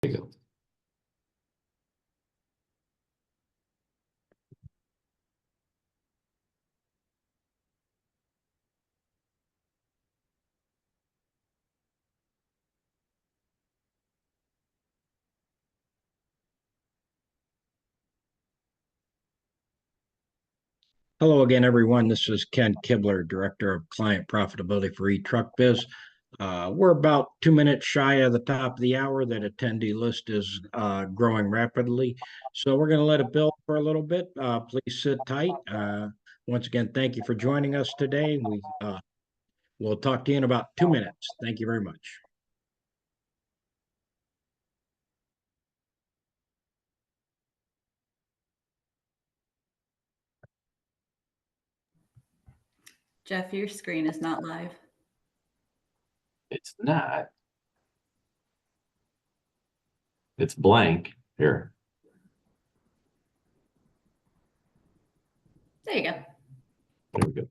There you go. Hello again, everyone. This is Ken Kibler, Director of Client Profitability for eTruckBiz. We're about 2 minutes shy of the top of the hour. That attendee list is growing rapidly. So we're going to let it build for a little bit. Please sit tight. Once again, thank you for joining us today. We'll talk to you in about 2 minutes. Thank you very much. Jeff, your screen is not live. It's not. It's blank here. There you go. There we go.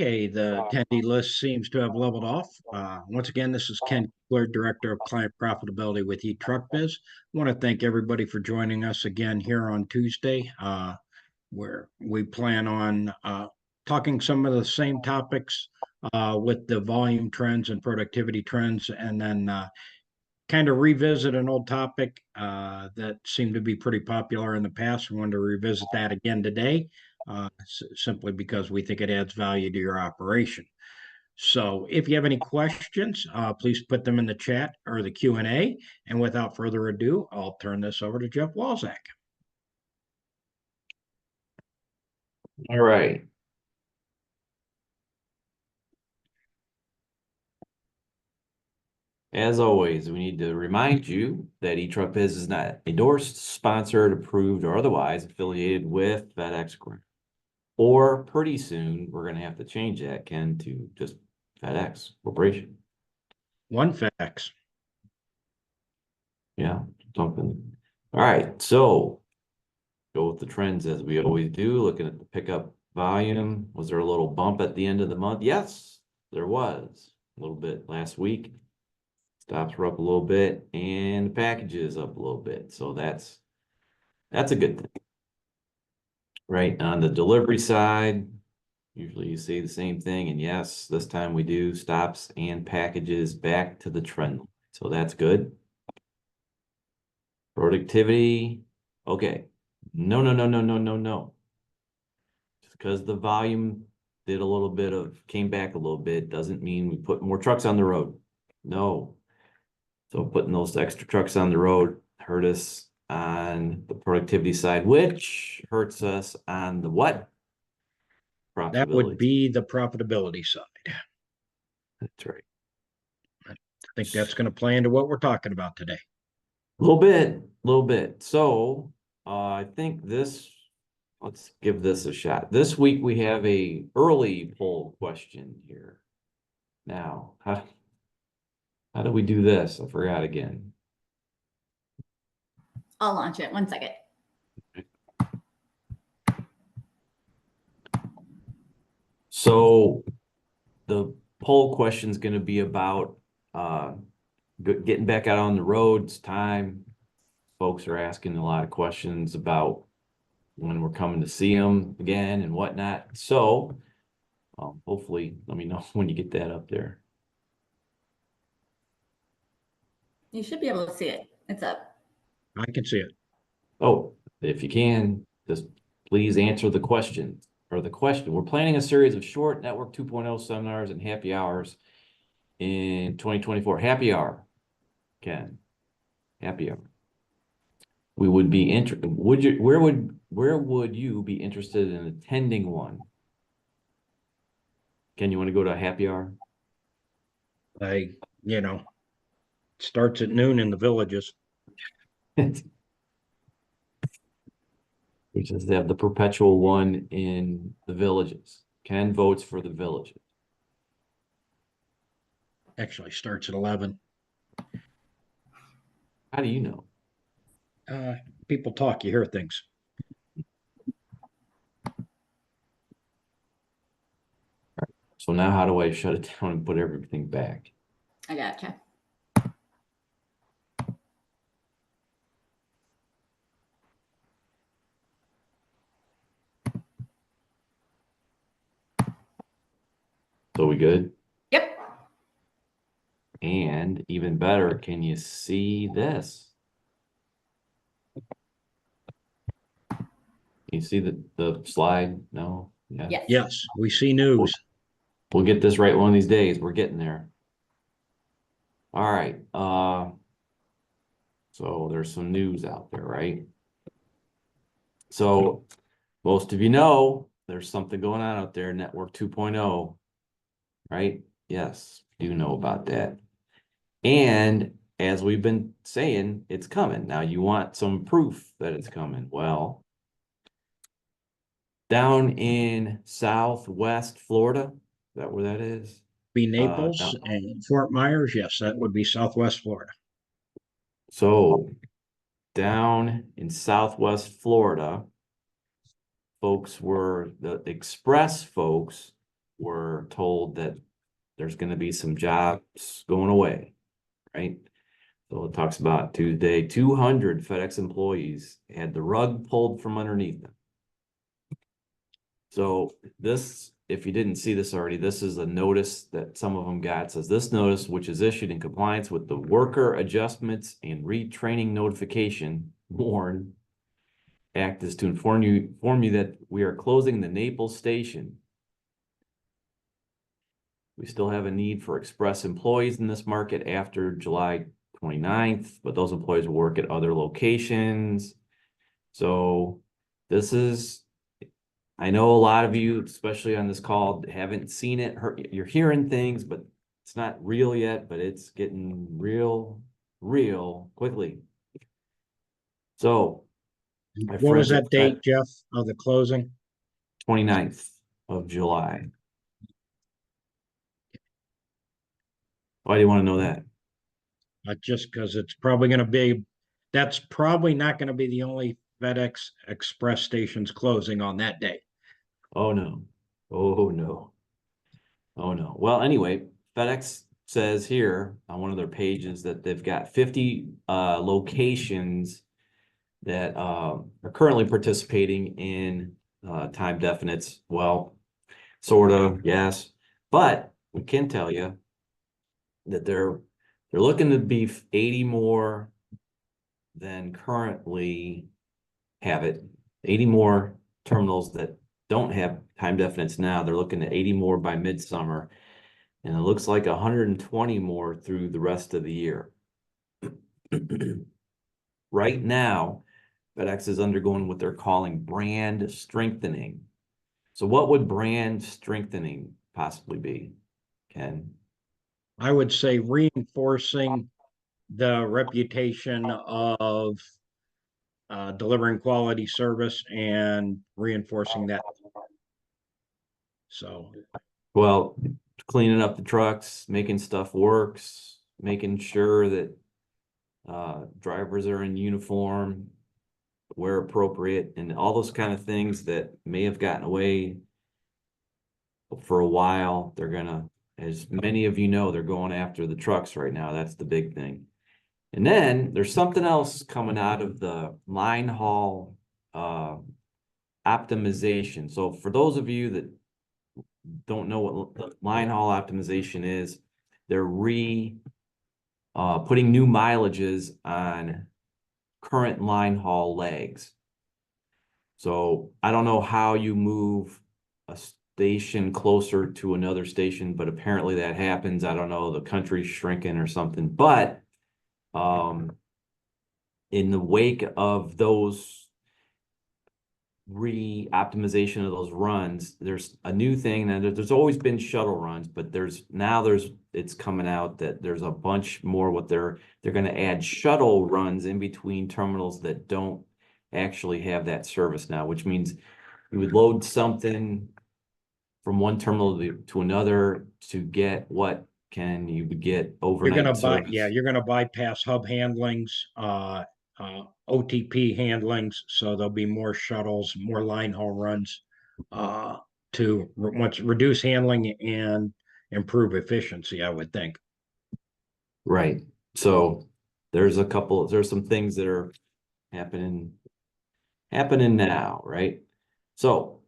Okay, the attendee list seems to have leveled off. Once again, this is Ken Kibler, Director of Client Profitability with eTruckBiz. I want to thank everybody for joining us again here on Tuesday, where we plan on talking some of the same topics with the volume trends and productivity trends, and then kind of revisit an old topic that seemed to be pretty popular in the past. We wanted to revisit that again today. Simply because we think it adds value to your operation. So if you have any questions, please put them in the chat or the Q&A. And without further ado, I'll turn this over to Jeff Walzak. All right. As always, we need to remind you that eTruckBiz is not endorsed, sponsored, approved, or otherwise affiliated with FedEx Group. Or pretty soon, we're going to have to change that, Ken, to just FedEx Corporation. One FedEx. Yeah, something. All right, so go with the trends as we always do, looking at the pickup volume. Was there a little bump at the end of the month? Yes, there was a little bit last week. Stops were up a little bit and the packages up a little bit. So that's a good thing. Right, on the delivery side, usually you see the same thing, and yes, this time we do stops and packages back to the trend line. So that's good. Productivity, okay. No. Just because the volume did a little bit of, came back a little bit, doesn't mean we put more trucks on the road. No. So putting those extra trucks on the road hurt us on the productivity side, which hurts us on the what? Profitability. That would be the profitability side. That's right. I think that's going to play into what we're talking about today. A little bit. So I think this, let's give this a shot. This week we have a early poll question here. Now, how do we do this? I forgot again. I'll launch it. 1 second. So the poll question is going to be about getting back out on the roads, time. Folks are asking a lot of questions about when we're coming to see them again and whatnot. So hopefully, let me know when you get that up there. You should be able to see it. It's up. I can see it. Oh, if you can, just please answer the question, or the question, we're planning a series of short Network 2.0 seminars and happy hours in 2024. Happy hour, Ken. Happy hour. We would be interested. Where would you be interested in attending one? Ken, you want to go to a happy hour? You know, starts at noon in the villages. We just have the perpetual one in the villages. Ken votes for the villages. Actually starts at 11. How do you know? People talk, you hear things. So now how do I shut it down and put everything back? I gotcha. So we good? Yep. And even better, can you see this? Can you see the slide? No? Yeah. Yes. Yes, we see news. We'll get this right one of these days. We're getting there. All right. So there's some news out there, right? So most of you know there's something going on out there, Network 2.0, right? Yes, we do know about that. And as we've been saying, it's coming. Now you want some proof that it's coming. Well, down in Southwest Florida, is that where that is? Be Naples Down- and Fort Myers. Yes, that would be Southwest Florida. So down in Southwest Florida, the Express folks were told that there's going to be some jobs going away, right? So it talks about Tuesday, 200 FedEx employees had the rug pulled from underneath them. So this, if you didn't see this already, this is a notice that some of them got. It says this notice, which is issued in compliance with the Worker Adjustments and Retraining Notification, WARN Act, is to inform you that we are closing the Naples station. We still have a need for express employees in this market after July 29th, but those employees will work at other locations. So this is, I know a lot of you, especially on this call, haven't seen it. You're hearing things, but it's not real yet, but it's getting real quickly. So What was that date, Jeff, of the closing? 29th of July. Why do you want to know that? Just because that's probably not going to be the only FedEx Express stations closing on that day. Oh no. Oh no. Oh no. Well, anyway, FedEx says here on one of their pages that they've got 50 locations that are currently participating in time definites. Well, sort of, yes. But we can tell you that they're looking to be 80 more than currently have it. 80 more terminals that don't have time definites now. They're looking at 80 more by midsummer. And it looks like 120 more through the rest of the year. Right now, FedEx is undergoing what they're calling brand strengthening. So what would brand strengthening possibly be, Ken? I would say reinforcing the reputation of delivering quality service and reinforcing that. So, Well, cleaning up the trucks, making stuff works, making sure that drivers are in uniform, where appropriate, and all those kind of things that may have gotten away for a while. They're gonna, as many of you know, they're going after the trucks right now. That's the big thing. And then there's something else coming out of the line haul optimization. So for those of you that don't know what the line haul optimization is, they're putting new mileages on current line haul legs. So I don't know how you move a station closer to another station, but apparently that happens. I don't know, the country's shrinking or something, but in the wake of those re-optimization of those runs, there's a new thing, and there's always been shuttle runs, but it's coming out that there's a bunch more. What they're going to add shuttle runs in between terminals that don't actually have that service now, which means you would load something from one terminal to another to get what can you get overnight service. You're gonna bypass hub handlings, OTP handlings, so there'll be more shuttles, more line haul runs, to reduce handling and improve efficiency, I would think. Right. So there's some things that are happening now, right? So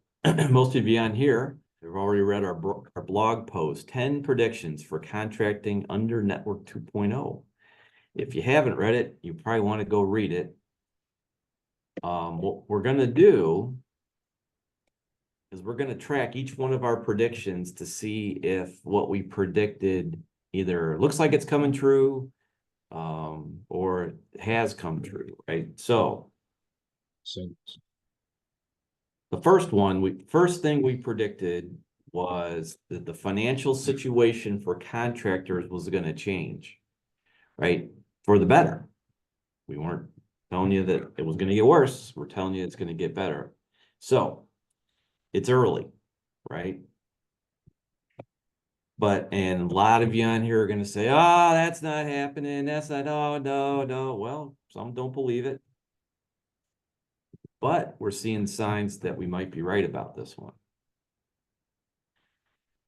most of you on here have already read our blog post, 10 predictions for contracting under Network 2.0. If you haven't read it, you probably want to go read it. What we're going to do is we're going to track each one of our predictions to see if what we predicted either looks like it's coming true, or has come true, right? So the first thing we predicted was that the financial situation for contractors was going to change, right? For the better. We weren't telling you that it was going to get worse. We're telling you it's going to get better. So it's early, right? And a lot of you on here are going to say, oh, that's not happening. That's not, oh, no. Well, some don't believe it. But we're seeing signs that we might be right about this one.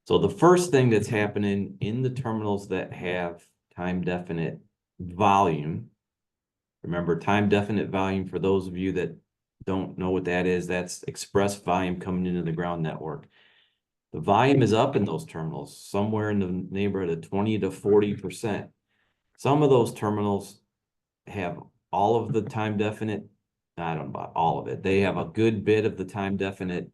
So the first thing that's happening in the terminals that have time definite volume, remember time definite volume, for those of you that don't know what that is, that's express volume coming into the ground network. The volume is up in those terminals, somewhere in the neighborhood of 20 to 40%. Some of those terminals have all of the time definite, I don't know about all of it. They have a good bit of the time definite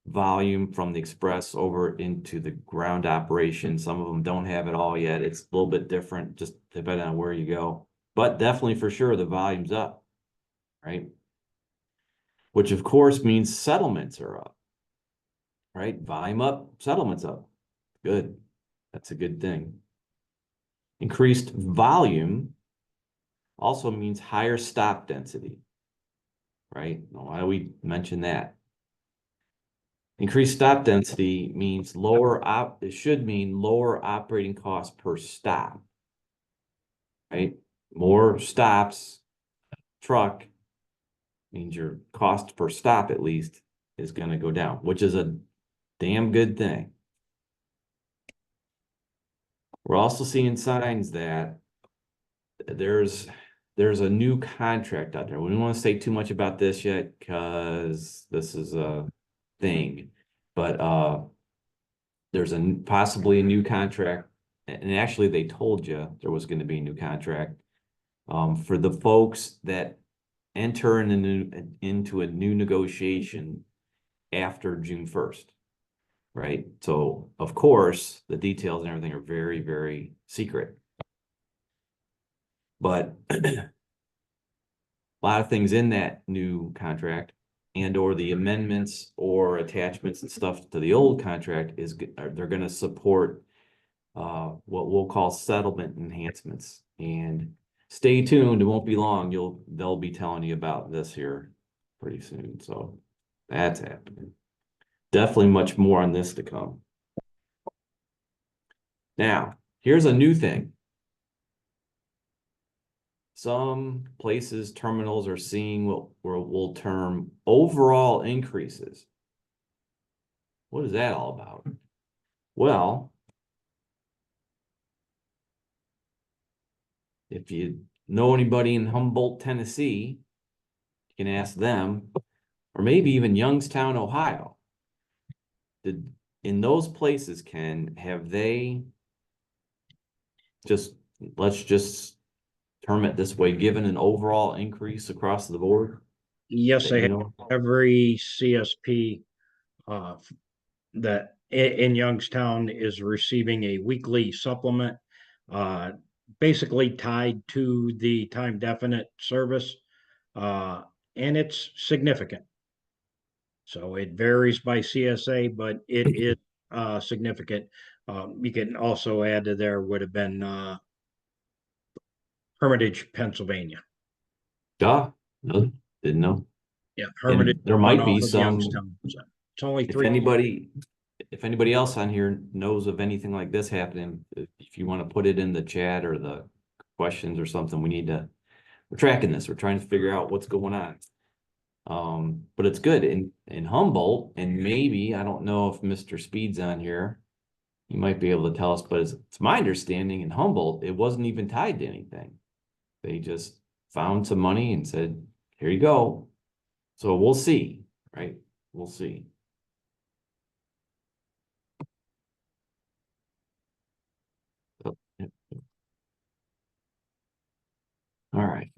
volume from the express over into the ground operation. Some of them don't have it all yet. It's a little bit different, just depending on where you go. But definitely for sure, the volume's up, right? Which of course means settlements are up, right? Volume up, settlements up. Good. That's a good thing. Increased volume also means higher stop density, right? Why do we mention that? Increased stop density means it should mean lower operating costs per stop, right? More stops, truck, means your cost per stop at least is going to go down, which is a damn good thing. We're also seeing signs that there's a new contract out there. We don't want to say too much about this yet because this is a thing, but there's possibly a new contract, and actually they told you there was going to be a new contract for the folks that enter into a new negotiation after June 1st, right? So of course the details and everything are very, very secret, but a lot of things in that new contract and or the amendments or attachments and stuff to the old contract they're going to support what we'll call settlement enhancements. And stay tuned, it won't be long. They'll be telling you about this here pretty soon. So that's happening. Definitely much more on this to come. Now, here's a new thing. Some places, terminals are seeing what we'll term overall increases. What is that all about? Well, if you know anybody in Humboldt, Tennessee, you can ask them, or maybe even Youngstown, Ohio. In those places, have they let's just term it this way, given an overall increase across the board? Yes, they have. Every CSP that in Youngstown is receiving a weekly supplement, uh, basically tied to the time definite service, uh, and it's significant. So it varies by CSA, but it is significant. You can also add to there would have been Hermitage, Pennsylvania. Duh, no, didn't know. Yeah, Hermitage And there run might off be of some, Youngstown. So it's only if 3. anybody else on here knows of anything like this happening, if you want to put it in the chat or the questions or something, we're tracking this. We're trying to figure out what's going on. But it's good in Humboldt, and maybe, I don't know if Mr. Speed's on here. You might be able to tell us, but it's my understanding in Humboldt, it wasn't even tied to anything. They just found some money and said, here you go. So we'll see, right? We'll see. Oh, yeah. All right.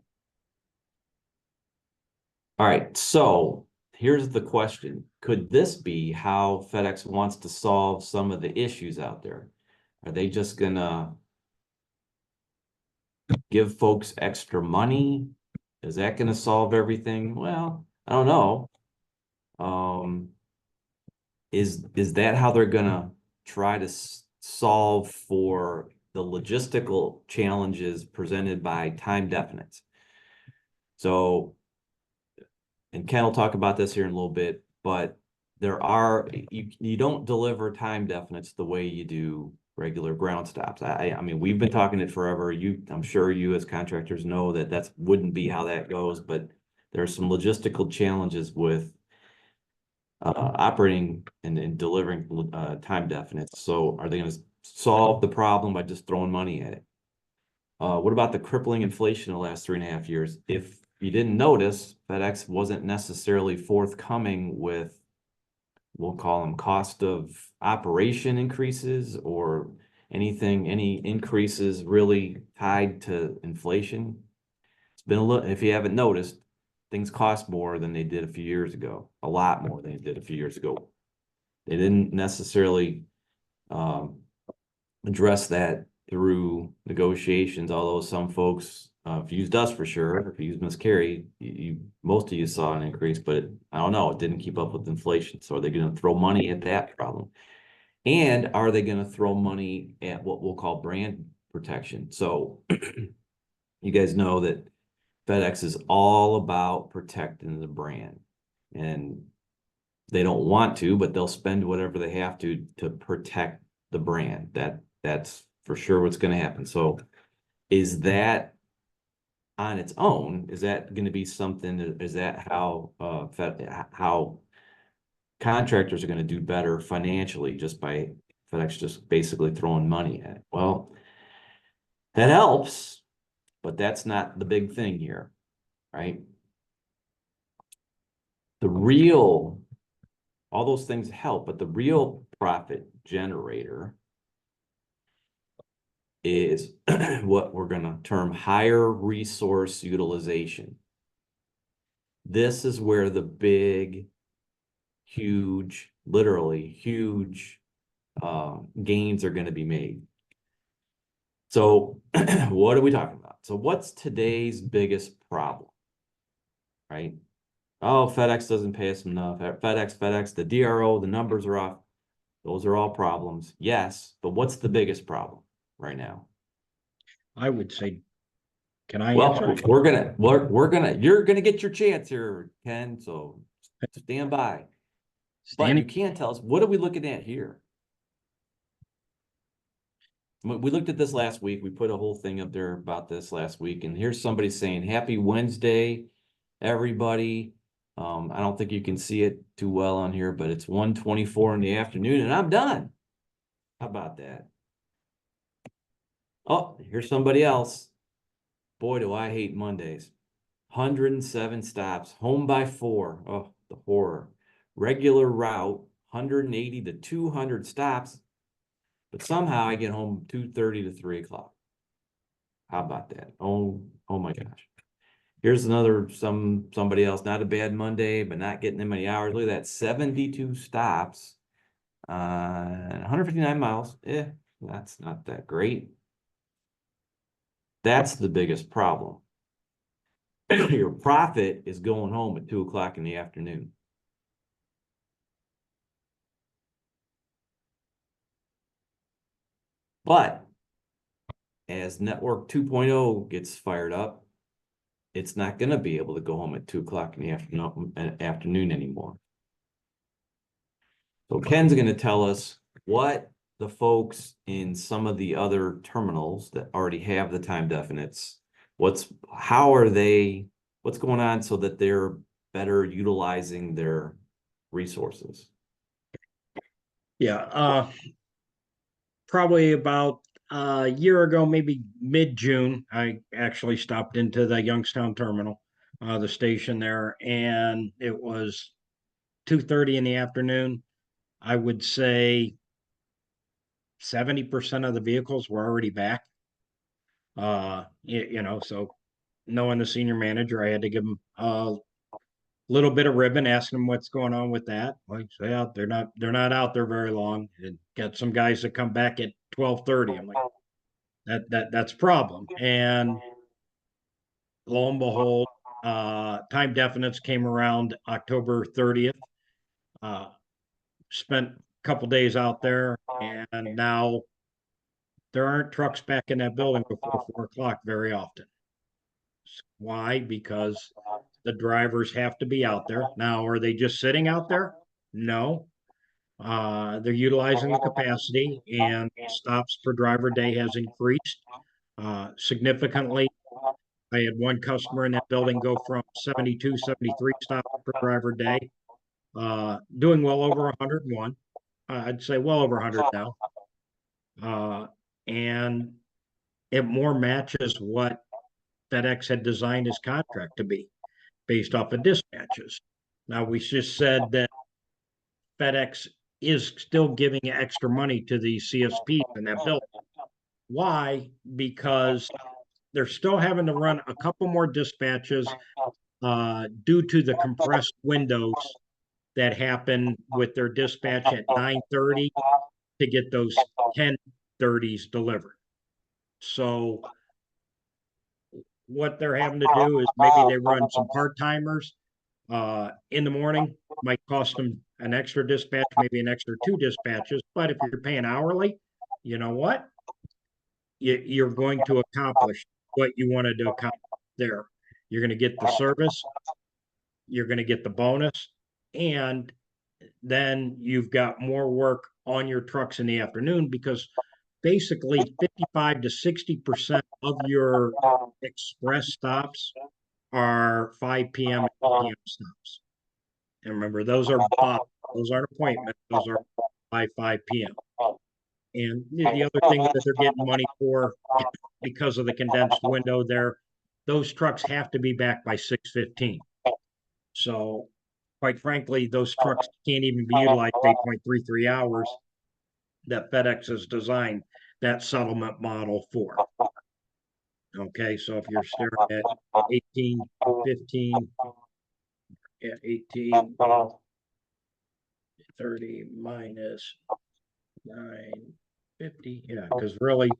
All right, so here's the question. Could this be how FedEx wants to solve some of the issues out there? Are they just gonna give folks extra money? Is that gonna solve everything? Well, I don't know. Is that how they're gonna try to solve for the logistical challenges presented by time definites? So, and Ken will talk about this here in a little bit, but you don't deliver time definites the way you do regular ground stops. I mean, we've been talking it forever. I'm sure you as contractors know that wouldn't be how that goes, but there are some logistical challenges with operating and delivering time definites. So are they going to solve the problem by just throwing money at it? What about the crippling inflation in the last 3.5 years? If you didn't notice, FedEx wasn't necessarily forthcoming with, we'll call them cost of operation increases or any increases really tied to inflation. It's been a little, if you haven't noticed, things cost more than they did a few years ago, a lot more than they did a few years ago. They didn't necessarily address that through negotiations, although some folks have used us for sure. If you use Miss Carey, most of you saw an increase, but I don't know, it didn't keep up with inflation. So are they going to throw money at that problem? And are they going to throw money at what we'll call brand protection? So you guys know that FedEx is all about protecting the brand, and they don't want to, but they'll spend whatever they have to protect the brand. That's for sure what's going to happen. So is that on its own? Is that going to be something? Is that how how contractors are going to do better financially just by FedEx just basically throwing money at it? Well, that helps, but that's not the big thing here, right? All those things help, but the real profit generator is what we're going to term higher resource utilization. This is where the big, huge, literally huge gains are going to be made. So what are we talking about? So what's today's biggest problem, right? Oh, FedEx doesn't pay us enough. FedEx, the DRO, the numbers are off. Those are all problems. Yes, but what's the biggest problem right now? I would say, can I Well, answer? you're gonna get your chance here, Ken, so stand by. But you can't tell us, what are we looking at here? We looked at this last week. We put a whole thing up there about this last week, and here's somebody saying, happy Wednesday, everybody. I don't think you can see it too well on here, but it's 1:24 in the afternoon, and I'm done. How about that? Oh, here's somebody else. Boy, do I hate Mondays. 107 stops, home by 4. Oh, the horror. Regular route, 180 to 200 stops, but somehow I get home 2:30 to 3 o'clock. How about that? Oh my gosh. Here's another somebody else. Not a bad Monday, but not getting that many hours. Look at that, 72 stops 159 miles. That's not that great. That's the biggest problem. Your profit is going home at 2 o'clock in the afternoon. But as Network 2.0 gets fired up, it's not going to be able to go home at 2 o'clock in the afternoon anymore. So Ken's going to tell us what the folks in some of the other terminals that already have the time definites, what's going on so that they're better utilizing their resources. Yeah, probably about a year ago, maybe mid-June, I actually stopped into the Youngstown terminal, the station there, and it was 2:30 in the afternoon. I would say 70% of the vehicles were already back. So knowing the senior manager, I had to give him a little bit of ribbon, asking him what's going on with that. Like, yeah, they're not out there very long. And got some guys that come back at 12:30. I'm like, that's a problem. And lo and behold, time definites came around October 30th. Spent a couple days out there, and now there aren't trucks back in that building before 4 o'clock very often. Why? Because the drivers have to be out there. Now, are they just sitting out there? No. They're utilizing the capacity, and stops per driver day has increased significantly. I had one customer in that building go from 72, 73 stops per driver day, doing well over 101. I'd say well over 100 now. And it more matches what FedEx had designed his contract to be based off of dispatches. Now, we just said that FedEx is still giving extra money to the CSPs in that building. Why? Because they're still having to run a couple more dispatches due to the compressed windows that happen with their dispatch at 9:30 to get those 10:30s delivered. So what they're having to do is maybe they run some part-timers in the morning, might cost them an extra dispatch, maybe an extra 2 dispatches. But if you're paying hourly, you know what? You're going to accomplish what you wanted to accomplish there. You're going to get the service, you're going to get the bonus, and then you've got more work on your trucks in the afternoon, because basically 55 to 60% of your express stops are 5 p.m. and 8 p.m. stops. And remember, those are those aren't appointments, those are by 5 p.m. And the other thing that they're getting money for, because of the condensed window there, those trucks have to be back by 6:15. So quite frankly, those trucks can't even be utilized 8.33 hours that FedEx has designed that settlement model for. Okay, so if you're staring at 18, 15, yeah, 18, 30 minus 950, yeah, because really,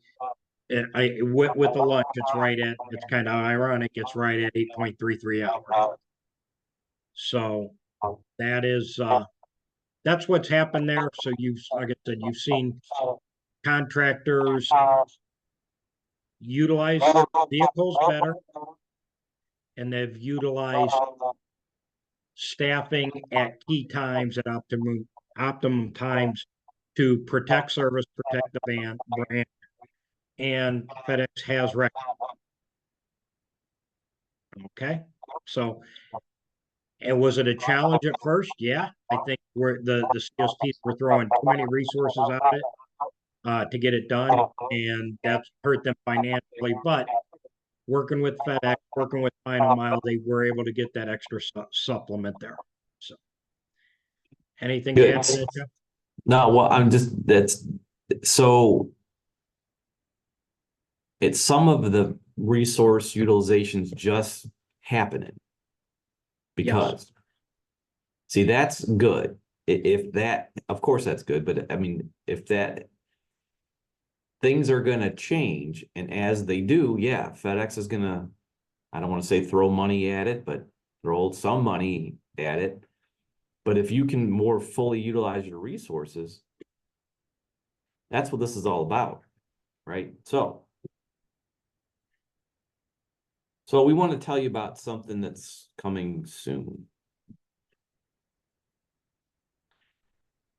with the lunch, it's kind of ironic, it's right at 8.33 hours. So that's what's happened there. So like I said, you've seen contractors utilize their vehicles better, and they've utilized staffing at key times at optimum times to protect service, protect the brand, and FedEx has record. Okay, so, and was it a challenge at first? Yeah, I think the CSPs were throwing too many resources at it to get it done, and that's hurt them financially. But working with FedEx, working with Final Mile, they were able to get that extra supplement there. So, anything to add to that, Jeff? No, well, so it's some of the resource utilizations just happening because, see, that's good. if that, of course that's good, but I mean, if that things are gonna change, and as they do, yeah, FedEx is gonna, I don't want to say throw money at it, but throw some money at it. But if you can more fully utilize your resources, that's what this is all about, right? So we want to tell you about something that's coming soon.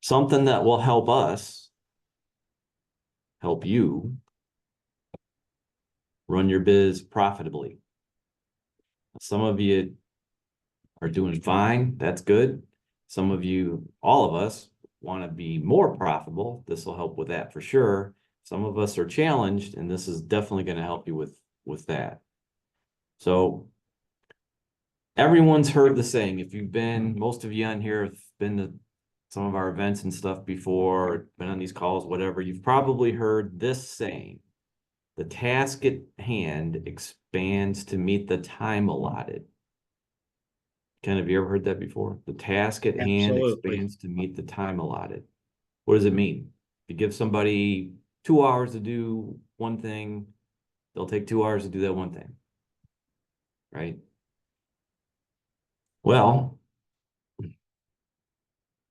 Something that will help us, help you run your biz profitably. Some of you are doing fine. That's good. Some of you, all of us, want to be more profitable. This will help with that for sure. Some of us are challenged, and this is definitely going to help you with that. So everyone's heard the saying, if you've been, most of you on here have been to some of our events and stuff before, been on these calls, whatever, you've probably heard this saying: the task at hand expands to meet the time allotted. Ken, have you ever heard that before? The task at hand Absolutely. expands to meet the time allotted. What does it mean? If you give somebody 2 hours to do one thing, they'll take 2 hours to do that one thing, right? Well,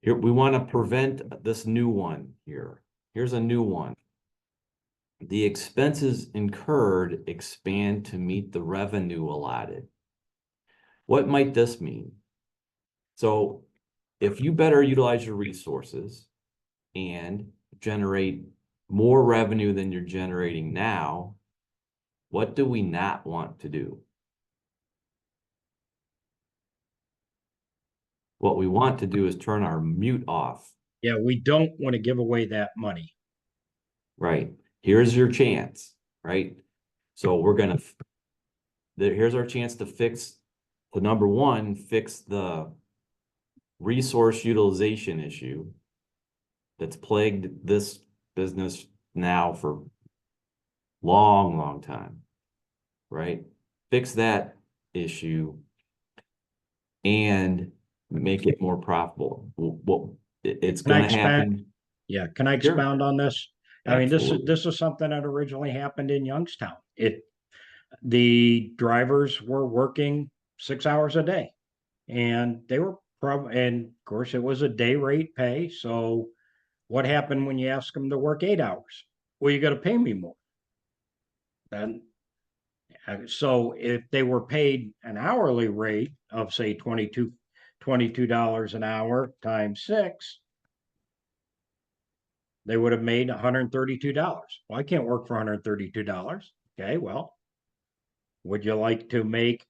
here we want to prevent this new one here. Here's a new one. The expenses incurred expand to meet the revenue allotted. What might this mean? So if you better utilize your resources and generate more revenue than you're generating now, what do we not want to do? What we want to do is turn our mute off. Yeah, we don't want to give away that money. Right. Here's your chance, right? So we're gonna, here's our chance to fix the number one, fix the resource utilization issue that's plagued this business now for long time, right? Fix that issue and make it more profitable. Well, it's Can I going to expand? happen. Yeah, can I Sure. expound on this? I mean, Absolutely. this is something that originally happened in Youngstown. The drivers were working 6 hours a day, and they were and of course it was a day rate pay. So what happened when you ask them to work 8 hours? Well, you got to pay me more. Then, so if they were paid an hourly rate of say $22 an hour times 6, they would have made $132. Well, I can't work for $132. Okay, well, would you like to make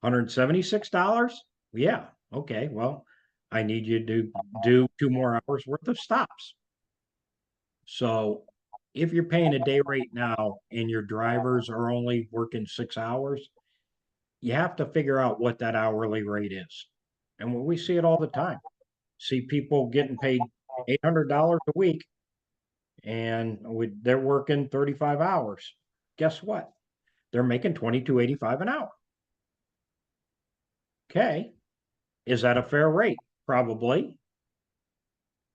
$176? Yeah. Okay, well, I need you to do 2 more hours worth of stops. So if you're paying a day rate now and your drivers are only working 6 hours, you have to figure out what that hourly rate is. And we see it all the time. See people getting paid $800 a week and they're working 35 hours. Guess what? They're making $22.85 an hour. Okay. Is that a fair rate? Probably.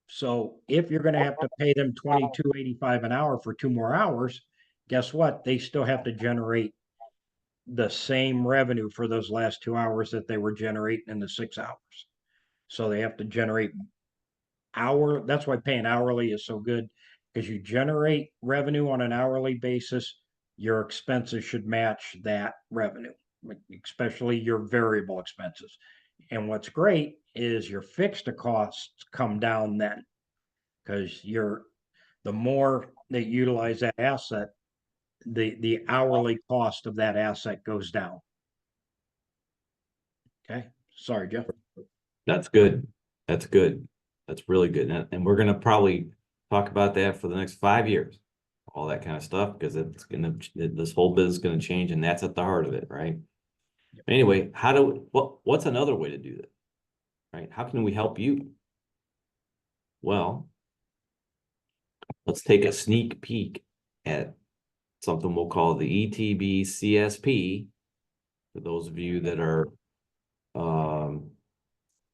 So if you're going to have to pay them $22.85 an hour for 2 more hours, guess what? They still have to generate the same revenue for those last 2 hours that they were generating in the 6 hours. So they have to generate that's why paying hourly is so good, because you generate revenue on an hourly basis, your expenses should match that revenue, especially your variable expenses. And what's great is your fixed costs come down then, because the more they utilize that asset, the hourly cost of that asset goes down. Okay. Sorry, Jeff. That's good. That's good. That's really good. And we're going to probably talk about that for the next 5 years, all that kind of stuff, because this whole business is going to change, and that's at the heart of it, right? Anyway, what's another way to do that, right? How can we help you? Well, let's take a sneak peek at something we'll call the ETB CSP. For those of you that are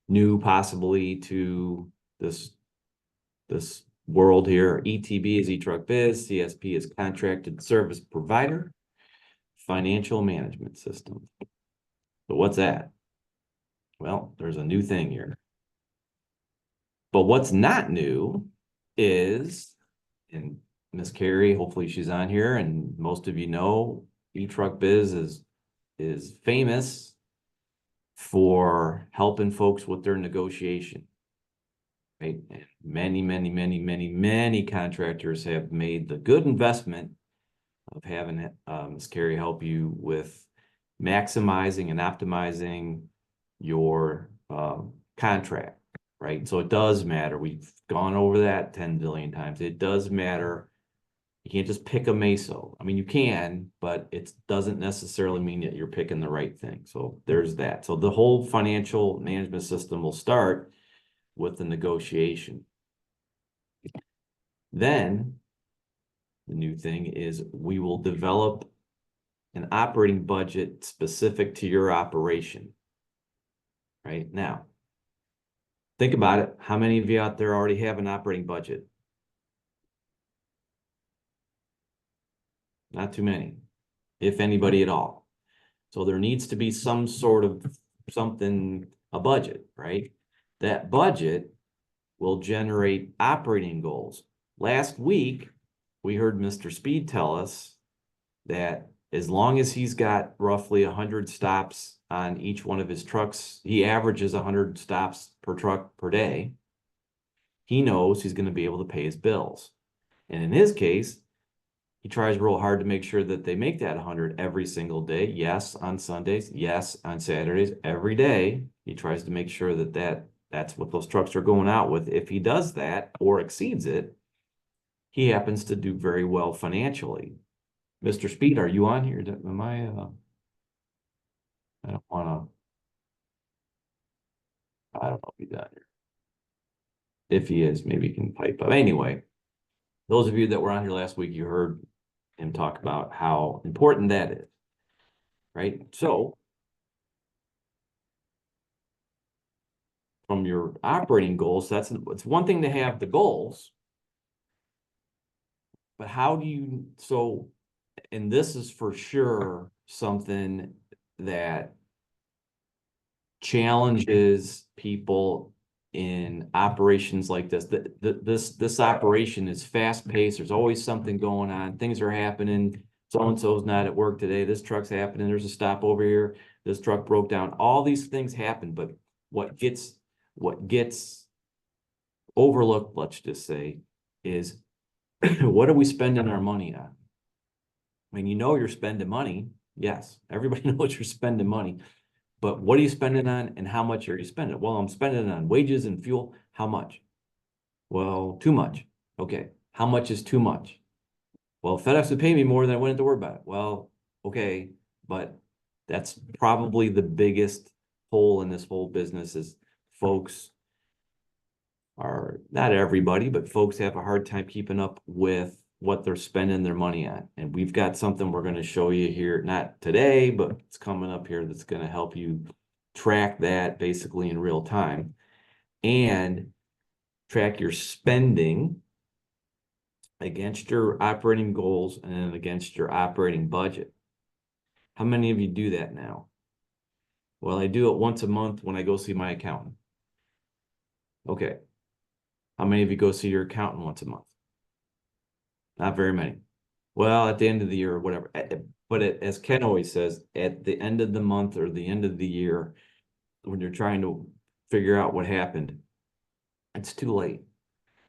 new possibly to this world here. ETB is E-Truck Biz, CSP is Contracted Service Provider, Financial Management System. So what's that? Well, there's a new thing here. But what's not new is, and Miss Carrie, hopefully she's on here, and most of you know, E-Truck Biz is famous for helping folks with their negotiation. Right? And many contractors have made the good investment of having Ms. Carrie help you with maximizing and optimizing your contract, right? So it does matter. We've gone over that 10 billion times. It does matter. You can't just pick a meso. I mean, you can, but it doesn't necessarily mean that you're picking the right thing. So there's that. So the whole financial management system will start with the negotiation. Then the new thing is we will develop an operating budget specific to your operation. Right now, think about it. How many of you out there already have an operating budget? Not too many, if anybody at all. So there needs to be some sort of something, a budget, right? That budget will generate operating goals. Last week, we heard Mr. Speed tell us that as long as he's got roughly 100 stops on each one of his trucks, he averages 100 stops per truck per day, he knows he's going to be able to pay his bills. And in his case, he tries real hard to make sure that they make that 100 every single day. Yes, on Sundays. Yes, on Saturdays. Every day, he tries to make sure that that's what those trucks are going out with. If he does that or exceeds it, he happens to do very well financially. Mr. Speed, are you on here? Am I don't want to, I don't know if he's on here. If he is, maybe he can pipe up. Anyway, those of you that were on here last week, you heard him talk about how important that is, right? So from your operating goals, it's one thing to have the goals, but how do you, so, and this is for sure something that challenges people in operations like this. This operation is fast paced. There's always something going on. Things are happening. So-and-so's not at work today. This truck's happening. There's a stop over here. This truck broke down. All these things happen, but what gets overlooked, let's just say, is what are we spending our money on? I mean, you know you're spending money. Yes, everybody knows you're spending money. But what are you spending on and how much are you spending? Well, I'm spending on wages and fuel. How much? Well, too much. Okay. How much is too much? Well, FedEx would pay me more than I wouldn't have to worry about it. Well, okay. But that's probably the biggest hole in this whole business is folks are, not everybody, but folks have a hard time keeping up with what they're spending their money on. And we've got something we're going to show you here, not today, but it's coming up here that's going to help you track that basically in real time and track your spending against your operating goals and against your operating budget. How many of you do that now? Well, I do it once a month when I go see my accountant. Okay. How many of you go see your accountant once a month? Not very many. Well, at the end of the year or whatever. But as Ken always says, at the end of the month or the end of the year, when you're trying to figure out what happened, it's too late.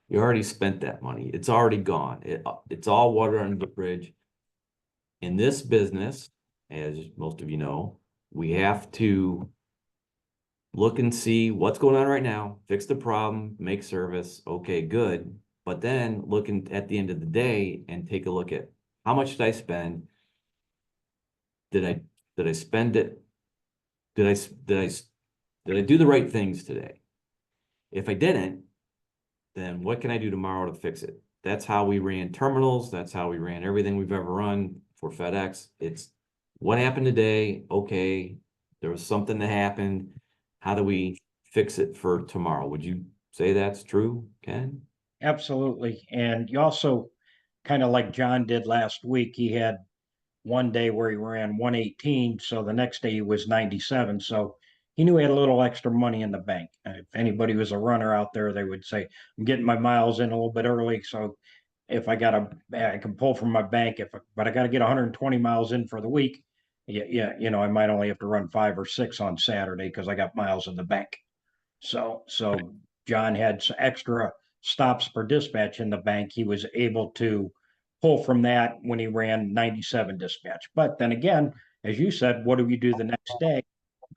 You already spent that money. It's already gone. It's all water under the bridge. In this business, as most of you know, we have to look and see what's going on right now, fix the problem, make service. Okay, good. But then looking at the end of the day and take a look at how much did I spend? Did I spend it? Did I do the right things today? If I didn't, then what can I do tomorrow to fix it? That's how we ran terminals. That's how we ran everything we've ever run for FedEx. It's what happened today. Okay, there was something that happened. How do we fix it for tomorrow. Would you say that's true, Ken? Absolutely. And you also, kind of like John did last week, he had one day where he ran 118, so the next day he was 97. So he knew he had a little extra money in the bank. And if anybody was a runner out there, they would say, I'm getting my miles in a little bit early. So if I can pull from my bank, but I got to get 120 miles in for the week. Yeah, I might only have to run 5 or 6 on Saturday because I got miles in the bank. So John had extra stops per dispatch in the bank. He was able to pull from that when he ran 97 dispatch. But then again, as you said, what do we do the next day?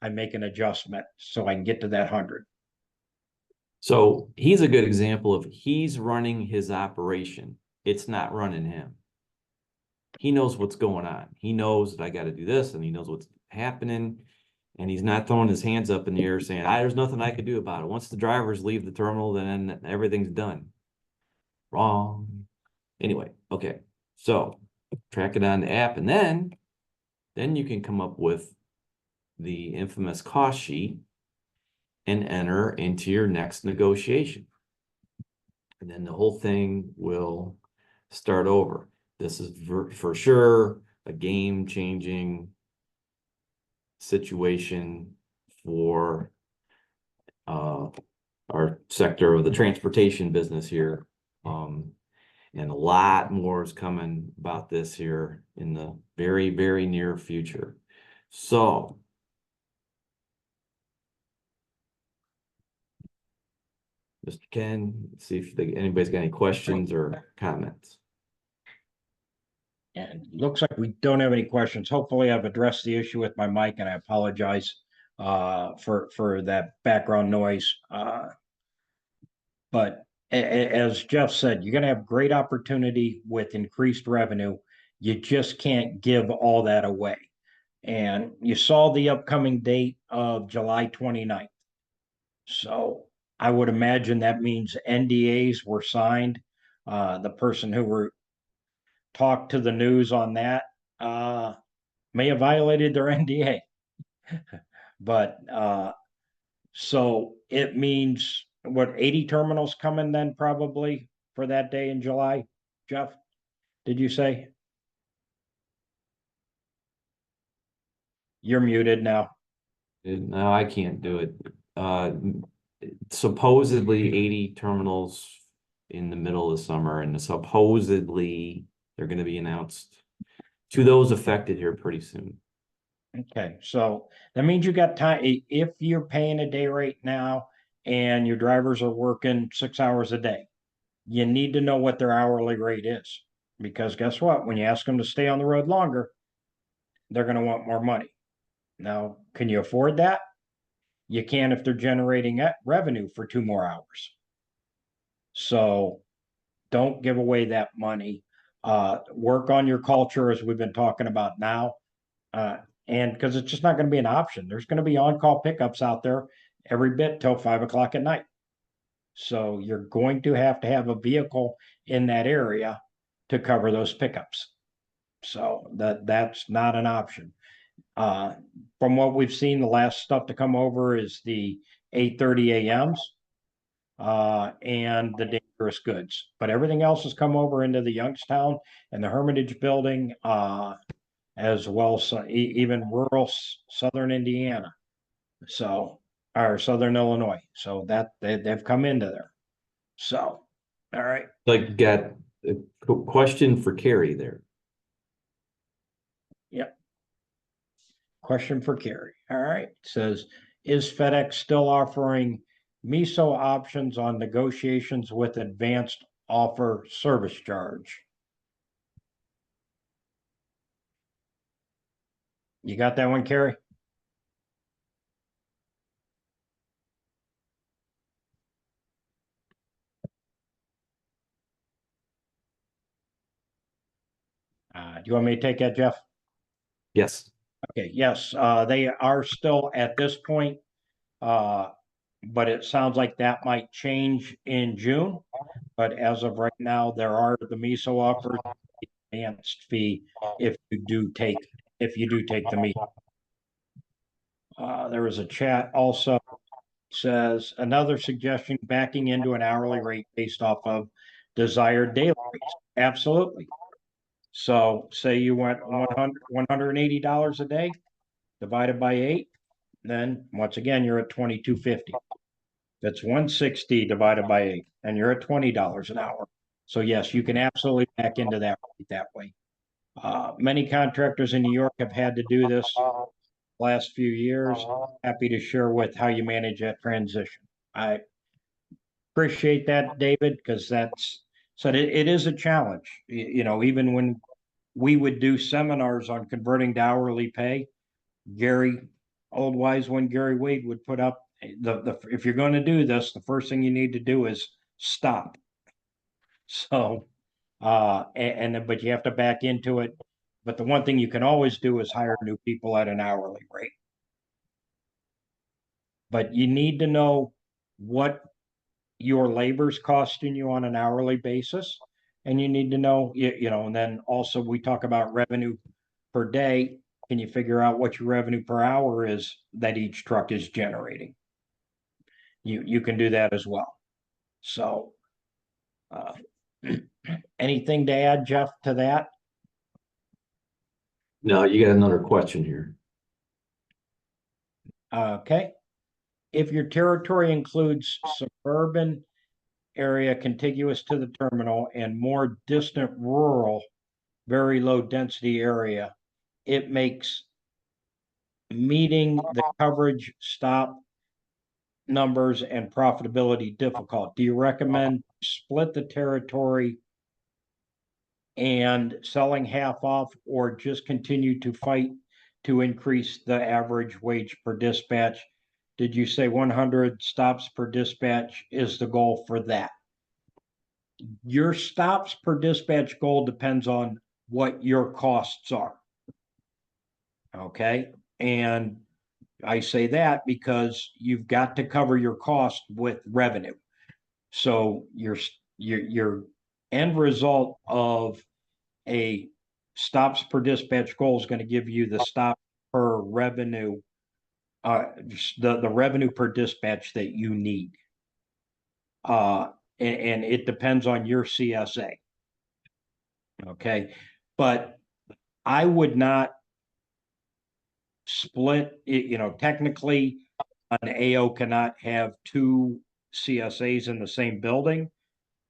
I make an adjustment so I can get to that 100. So he's a good example of he's running his operation. It's not running him. He knows what's going on. He knows that I got to do this, and he knows what's happening. And he's not throwing his hands up in the air saying, there's nothing I could do about it. Once the drivers leave the terminal, then everything's done. Wrong. Anyway, okay. So track it on the app, and then you can come up with the infamous cost sheet and enter into your next negotiation. And then the whole thing will start over. This is for sure a game-changing situation for our sector of the transportation business here. And a lot more is coming about this here in the very, very near future. So Mr. Ken, see if anybody's got any questions or comments. And looks like we don't have any questions. Hopefully I've addressed the issue with my mic, and I apologize for that background noise. But as Jeff said, you're going to have great opportunity with increased revenue. You just can't give all that away. And you saw the upcoming date of July 29th. So I would imagine that means NDAs were signed. The person who were talked to the news on that may have violated their NDA. But so it means what, 80 terminals coming then probably for that day in July? Jeff, did you say? You're muted now. No, I can't do it. Supposedly 80 terminals in the middle of the summer, and supposedly they're going to be announced to those affected here pretty soon. Okay, so that means you got time. If you're paying a day rate now and your drivers are working 6 hours a day, you need to know what their hourly rate is. Because guess what? When you ask them to stay on the road longer, they're going to want more money. Now, can you afford that? You can if they're generating revenue for 2 more hours. So don't give away that money. Work on your culture as we've been talking about now. And because it's just not going to be an option. There's going to be on-call pickups out there every bit till 5 o'clock at night. So you're going to have a vehicle in that area to cover those pickups. So that's not an option. From what we've seen, the last stuff to come over is the 8:30 a.m.s and the dangerous goods. But everything else has come over into the Youngstown and the Hermitage building, as well as even rural southern Indiana. So, or southern Illinois. So that they've come into there. So, all right. Like, got a question for Carrie there. Yep. Question for Carrie. All right. It says, is FedEx still offering MISO options on negotiations with advanced offer service charge? You got that one, Carrie? Do you want me to take that, Jeff? Yes. Okay, yes, they are still at this point. But it sounds like that might change in June. But as of right now, there are the MISO offers, advanced fee if you do take the MISO. There was a chat also says another suggestion, backing into an hourly rate based off of desired daily rates. Absolutely. So say you went $180 a day divided by 8, then once again, you're at 22.50. That's 160 divided by 8, and you're at $20 an hour. So yes, you can absolutely back into that way. Many contractors in New York have had to do this last few years. Happy to share with how you manage that transition. I appreciate that, David, because it is a challenge. You know, even when we would do seminars on converting to hourly pay, old wise one Gary Wade would put up if you're going to do this, the first thing you need to do is stop. So, but you have to back into it. But the one thing you can always do is hire new people at an hourly rate. But you need to know what your labor's costing you on an hourly basis. And you need to know, and then also we talk about revenue per day. Can you figure out what your revenue per hour is that each truck is generating? You can do that as well. So, anything to add, Jeff, to that? No, you got another question here. Okay. If your territory includes suburban area contiguous to the terminal and more distant rural, very low density area, it makes meeting the coverage stop numbers and profitability difficult. Do you recommend split the territory and selling half off, or just continue to fight to increase the average wage per dispatch? Did you say 100 stops per dispatch is the goal for that? Your stops per dispatch goal depends on what your costs are. Okay. And I say that because you've got to cover your cost with revenue. So your end result of a stops per dispatch goal is going to give you the stop per revenue, the revenue per dispatch that you need. And it depends on your CSA. Okay. But I would not split it, technically an AO cannot have two CSAs in the same building.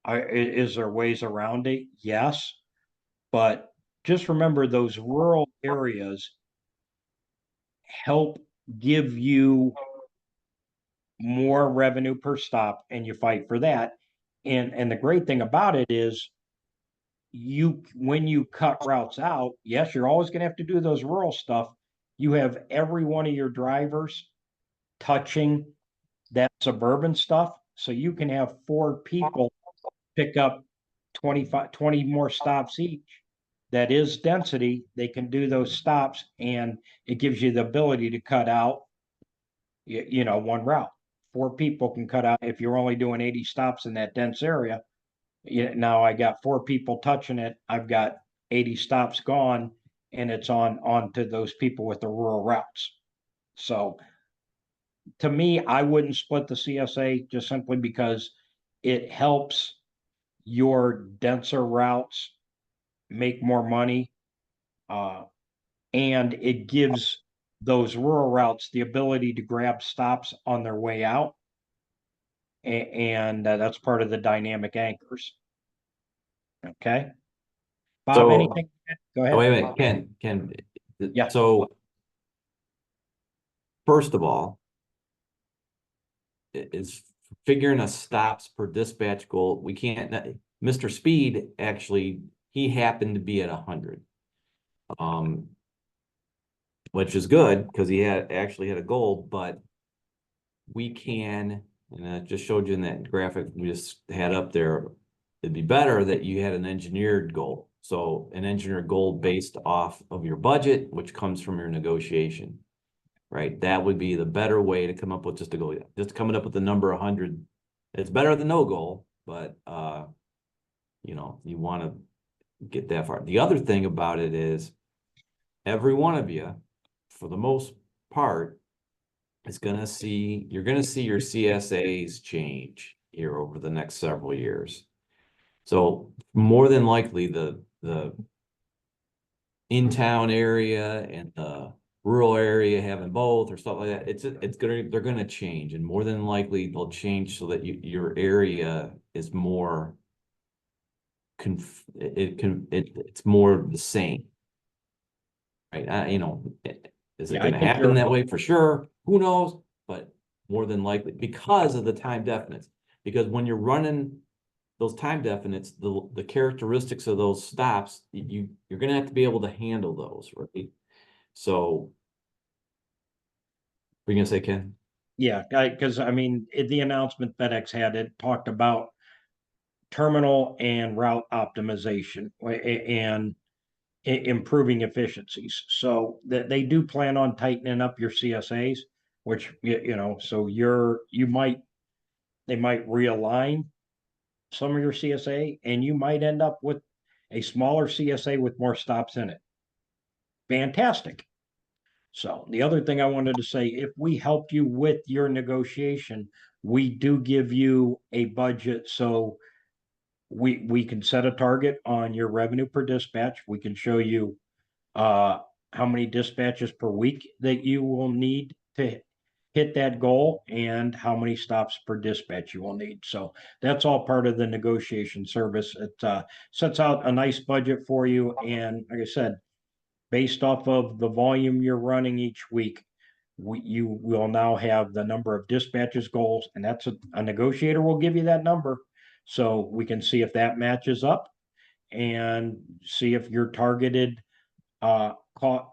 Is there ways around it? Yes. But just remember those rural areas help give you more revenue per stop, and you fight for that. And the great thing about it is when you cut routes out, yes, you're always going to have to do those rural stuff. You have every one of your drivers touching that suburban stuff. So you can have 4 people pick up 20 more stops each. That is density. They can do those stops, and it gives you the ability to cut out, one route. 4 people can cut out. If you're only doing 80 stops in that dense area, now I got 4 people touching it. I've got 80 stops gone, and it's on to those people with the rural routes. So to me, I wouldn't split the CSA just simply because it helps your denser routes make more money. And it gives those rural routes the ability to grab stops on their way out. And that's part of the dynamic anchors. Okay. Bob, So, anything? Go ahead. wait a minute, Ken. Yeah. So, first of all, is figuring a stops per dispatch goal. We can't, Mr. Speed, actually, he happened to be at 100. Which is good because he actually had a goal, but we can, and I just showed you in that graphic we just had up there, it'd be better that you had an engineered goal. So an engineered goal based off of your budget, which comes from your negotiation, right? That would be the better way to come up with just a goal. Just coming up with the number 100. It's better than no goal, but you want to get that far. The other thing about it is every one of you, for the most part, you're gonna see your CSAs change here over the next several years. So more than likely the in-town area and the rural area having both or stuff like that, they're gonna change, and more than likely they'll change so that your area is more it's more the same. Right? Is it Yeah, I gonna think happen that way? For sure. Who knows? But more than likely, because of the time definites. Because when you're running those time definites, the characteristics of those stops, you're gonna have to be able to handle those, right? So, what are you gonna say, Ken? Yeah, because I mean, the announcement FedEx had, it talked about terminal and route optimization and improving efficiencies. So that they do plan on tightening up your CSAs, which so they might realign some of your CSA, and you might end up with a smaller CSA with more stops in it. Fantastic. So the other thing I wanted to say, if we help you with your negotiation, we do give you a budget. So we can set a target on your revenue per dispatch. We can show you how many dispatches per week that you will need to hit that goal and how many stops per dispatch you will need. So that's all part of the negotiation service. It sets out a nice budget for you. And like I said, based off of the volume you're running each week, you will now have the number of dispatches goals, and that's a negotiator will give you that number. So we can see if that matches up and see if your targeted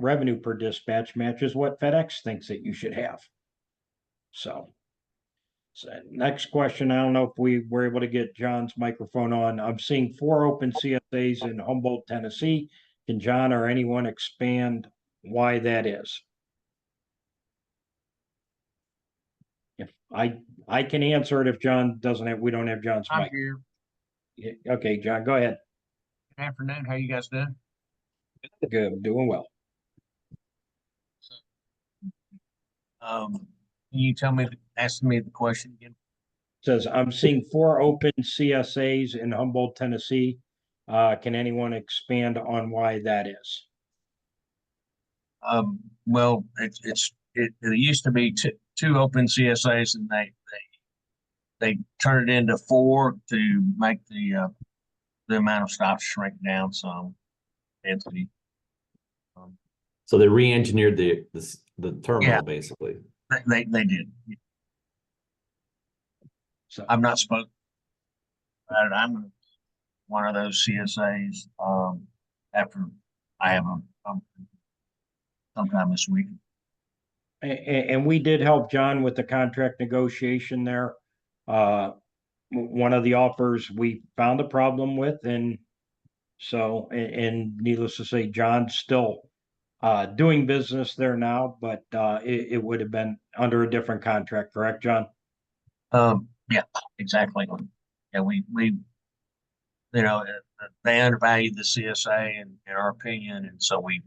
revenue per dispatch matches what FedEx thinks that you should have. So next question, I don't know if we were able to get John's microphone on. I'm seeing 4 open CSAs in Humboldt, Tennessee. Can John or anyone expand why that is? If I can answer it if John doesn't have, we don't have John's I'm mic. here. Okay, John, go ahead. Good afternoon. How you guys doing? Good, doing well. Can you ask me the question again? Says, I'm seeing 4 open CSAs in Humboldt, Tennessee. Can anyone expand on why that is? Well, it used to be two open CSAs, and they turned it into 4 to make the amount of stops shrink down some. Entity. So they re-engineered the terminal, Yeah. basically. They did. So I've not spoken about it. I'm one of those CSAs. After I have sometime this week. and we did help John with the contract negotiation there. One of the offers we found a problem with, and so, and needless to say, John's still doing business there now, but it would have been under a different contract, correct, John? Yeah, exactly. Yeah, we they undervalued the CSA in our opinion, and so we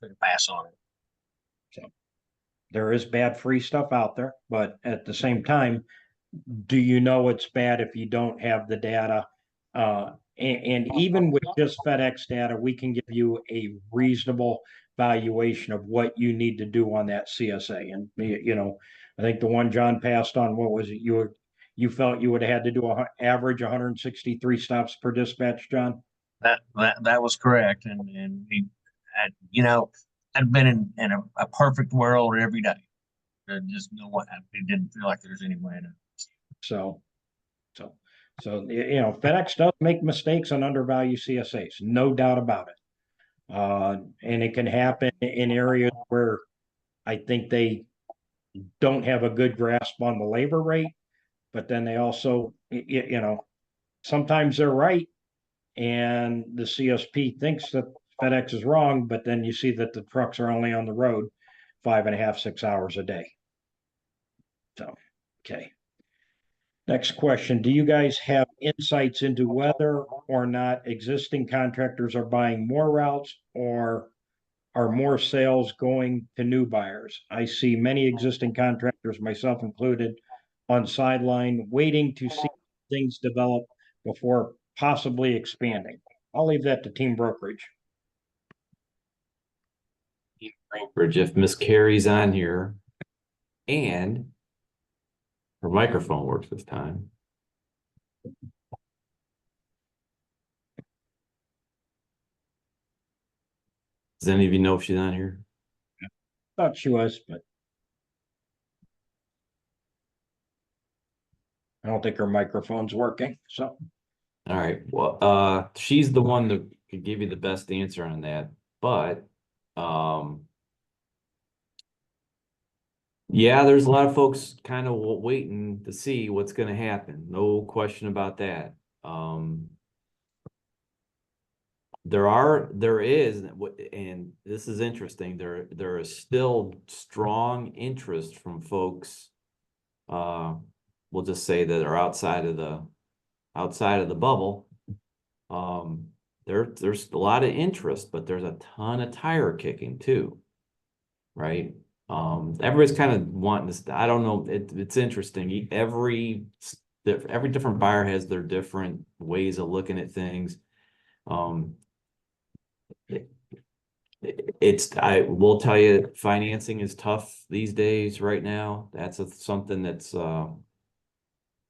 took a pass on it. So there is bad free stuff out there, but at the same time, do you know it's bad if you don't have the data? And even with just FedEx data, we can give you a reasonable valuation of what you need to do on that CSA. And I think the one John passed on, what was it? You felt you would have had to do average 163 stops per dispatch, John? That was correct, and we had, I'd been in a perfect world every day. Just know what happened. It didn't feel like there's any way to. So FedEx does make mistakes on undervalued CSAs, no doubt about it. And it can happen in areas where I think they don't have a good grasp on the labor rate, but then they also, sometimes they're right, and the CSP thinks that FedEx is wrong, but then you see that the trucks are only on the road 5.5, 6 hours a day. So, okay. Next question. Do you guys have insights into whether or not existing contractors are buying more routes or are more sales going to new buyers? I see many existing contractors, myself included, on sideline waiting to see things develop before possibly expanding. I'll leave that to team brokerage. Brokerage, if Miss Carrie's on here and her microphone works this time. Does any of you know if she's on here? Thought she was, but I don't think her microphone's working. So All right. Well, she's the one that could give you the best answer on that. But yeah, there's a lot of folks kind of waiting to see what's going to happen. No question about that. There is, and this is interesting. There is still strong interest from folks. We'll just say that are outside of the bubble. There's a lot of interest, but there's a ton of tire kicking too, right? Everybody's kind of wanting this. I don't know. It's interesting. Every different buyer has their different ways of looking at things. I will tell you, financing is tough these days right now. That's something that's an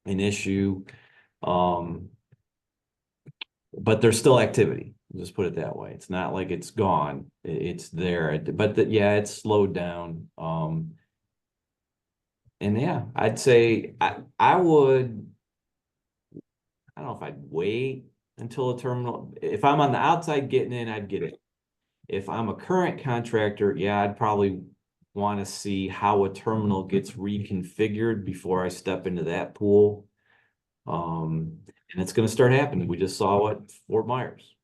issue. But there's still activity. Just put it that way. It's not like it's gone. It's there. But yeah, it's slowed down. And yeah, I'd say I would. I don't know if I'd wait until a terminal. If I'm on the outside getting in, I'd get it. If I'm a current contractor, yeah, I'd probably want to see how a terminal gets reconfigured before I step into that pool. And it's going to start happening. We just saw it Fort Myers,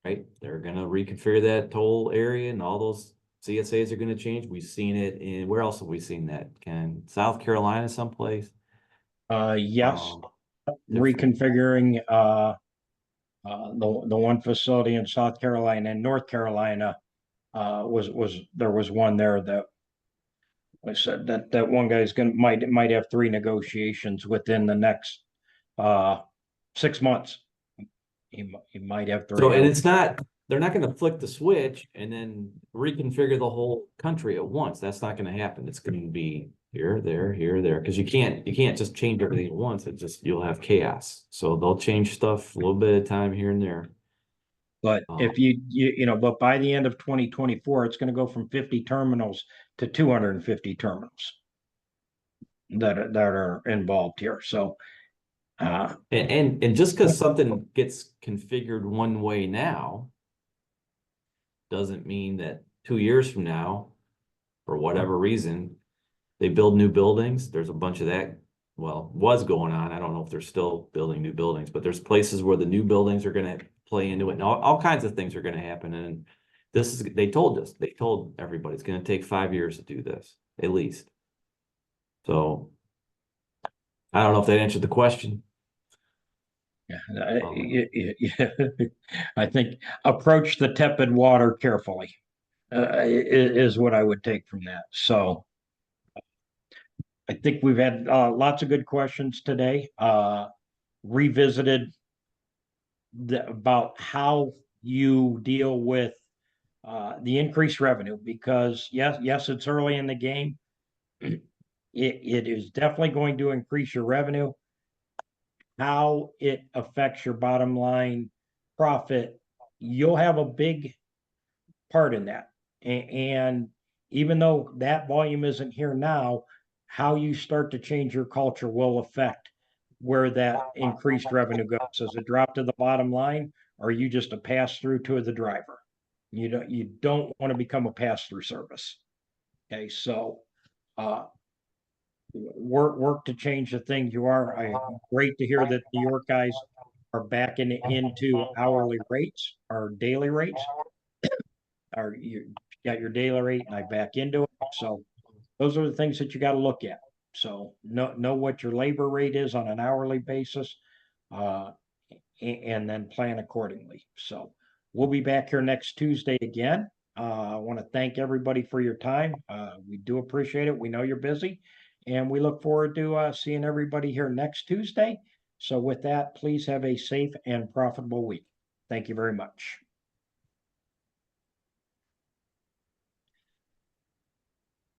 right? They're going to reconfigure that toll area and all those CSAs are going to change. We've seen it in, where else have we seen that? South Carolina someplace? yes, Different. reconfiguring the one facility in South Carolina and North Carolina there was one there that I said that one guy's might have 3 negotiations within the next 6 months. He might have 3. So, and it's not, they're not going to flick the switch and then reconfigure the whole country at once. That's not going to happen. It's going to be here, there, because you can't just change everything at once. You'll have chaos. So they'll change stuff a little bit at a time here and there. But if but by the end of 2024, it's going to go from 50 terminals to 250 terminals that are involved here. So, and just because something gets configured one way now doesn't mean that 2 years from now, for whatever reason, they build new buildings. There's a bunch of that, was going on. I don't know if they're still building new buildings, but there's places where the new buildings are going to play into it, and all kinds of things are going to happen. And they told everybody it's going to take 5 years to do this, at least. So I don't know if that answered the question. I think approach the tepid water carefully is what I would take from that. So I think we've had lots of good questions today. Revisited about how you deal with the increased revenue, because yes, it's early in the game. It is definitely going to increase your revenue. How it affects your bottom line profit, you'll have a big part in that. And even though that volume isn't here now, how you start to change your culture will affect where that increased revenue goes. Does it drop to the bottom line, or are you just a pass through to the driver? You don't want to become a pass through service. Okay, so work to change the things you are. Great to hear that your guys are back into hourly rates or daily rates. Or you got your daily rate and I back into it. So those are the things that you got to look at. So know what your labor rate is on an hourly basis, and then plan accordingly. So we'll be back here next Tuesday again. I want to thank everybody for your time. We do appreciate it. We know you're busy, and we look forward to seeing everybody here next Tuesday. So with that, please have a safe and profitable week. Thank you very much.